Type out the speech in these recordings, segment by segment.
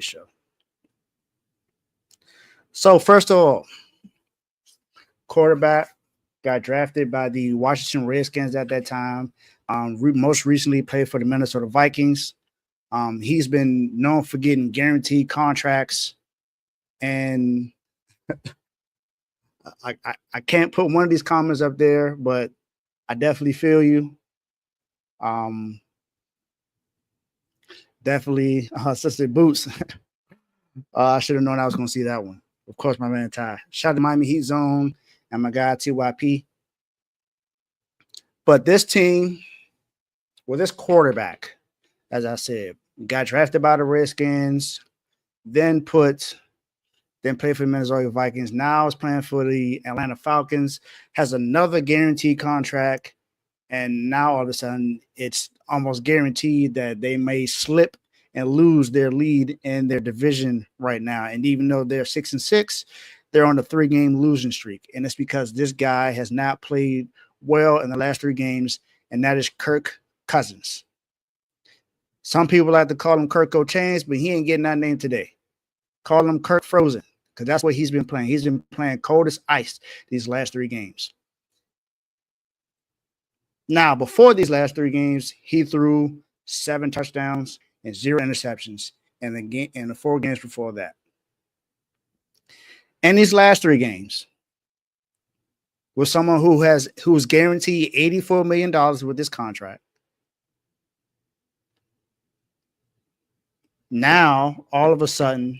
Show. So first of all, quarterback got drafted by the Washington Redskins at that time. Most recently played for the Minnesota Vikings. He's been known for getting guaranteed contracts, and I can't put one of these comments up there, but I definitely feel you. Definitely, Sister Boots. I should have known I was going to see that one. Of course, my man Ty. Shout out to Miami Heat Zone and my guy TYP. But this team, well, this quarterback, as I said, got drafted by the Redskins, then played for the Minnesota Vikings. Now is playing for the Atlanta Falcons, has another guaranteed contract, and now all of a sudden it's almost guaranteed that they may slip and lose their lead in their division right now. And even though they're 6-6, they're on a 3-game losing streak. And it's because this guy has not played well in the last 3 games, and that is Kirk Cousins. Some people like to call him Kirk O'Chains, but he ain't getting that name today. Call him Kirk Frozen, because that's what he's been playing. He's been playing cold as ice these last 3 games. Now, before these last 3 games, he threw 7 touchdowns and 0 interceptions in the 4 games before that. And these last 3 games, with someone who's guaranteed $84 million with this contract. Now, all of a sudden,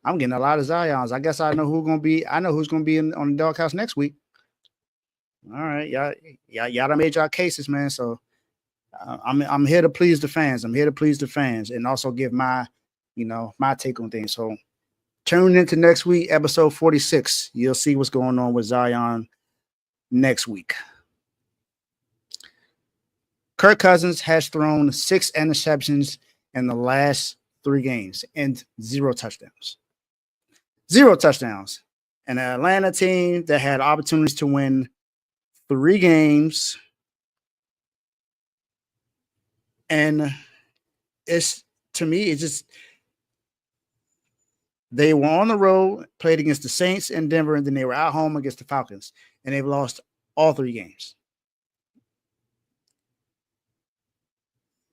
I'm getting a lot of Zions. I guess I know who's going to be on the doghouse next week. All right, y'all done made y'all cases, man. So I'm here to please the fans. I'm here to please the fans and also give my take on things. So tune into next week, episode 46. You'll see what's going on with Zion next week. Kirk Cousins has thrown 6 interceptions in the last 3 games and 0 touchdowns. 0 touchdowns. And an Atlanta team that had opportunities to win 3 games. And it's just they were on the road, played against the Saints in Denver, and then they were at home against the Falcons, and they've lost all 3 games.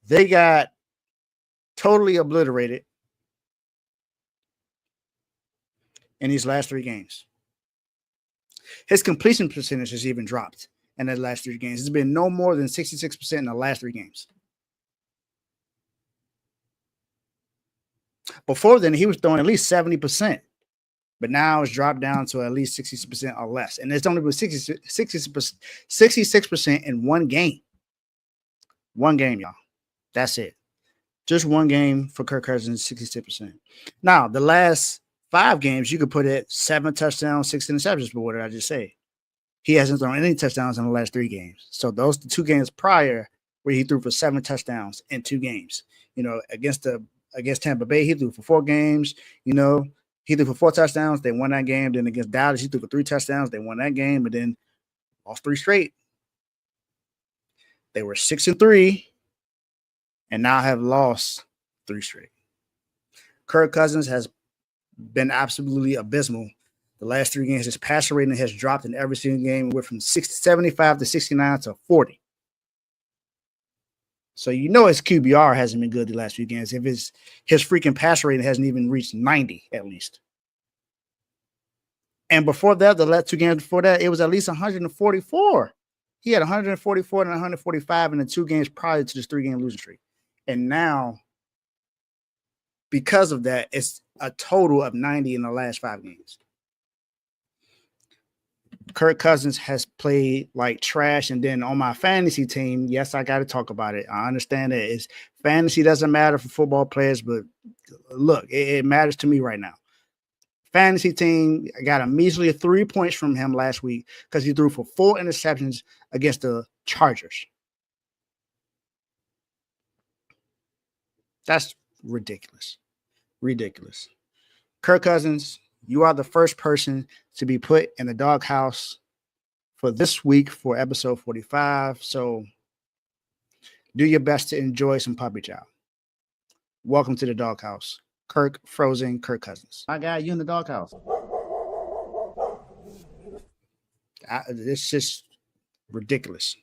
They got totally obliterated in these last 3 games. His completion percentage has even dropped in the last 3 games. It's been no more than 66% in the last 3 games. Before then, he was throwing at least 70%, but now it's dropped down to at least 60% or less. And it's only been 66% in 1 game. 1 game, y'all. That's it. Just 1 game for Kirk Cousins, 66%. Now, the last 5 games, you could put it 7 touchdowns, 6 interceptions, but what did I just say? He hasn't thrown any touchdowns in the last 3 games. So those the 2 games prior where he threw for 7 touchdowns in 2 games. Against Tampa Bay, he threw for 4 games. He threw for 4 touchdowns. They won that game. Then against Dallas, he threw for 3 touchdowns. They won that game, but then lost 3 straight. They were 6-3 and now have lost 3 straight. Kirk Cousins has been absolutely abysmal. The last 3 games, his passer rating has dropped in every single game. It went from 75 to 69 to 40. So his QBR hasn't been good the last few games. If his freaking passer rating hasn't even reached 90 at least. And before that, the last 2 games before that, it was at least 144. He had 144 and 145 in the 2 games prior to this 3-game losing streak. And now, because of that, it's a total of 90 in the last 5 games. Kirk Cousins has played like trash. And then on my fantasy team, yes, I got to talk about it. I understand that fantasy doesn't matter for football players, but look, it matters to me right now. Fantasy team, I got a measly 3 points from him last week because he threw for 4 interceptions against the Chargers. That's ridiculous. Ridiculous. Kirk Cousins, you are the first person to be put in the doghouse for this week for episode 45. So do your best to enjoy some puppy chow. Welcome to the doghouse. Kirk frozen Kirk Cousins. My guy, you in the doghouse. It's just ridiculous.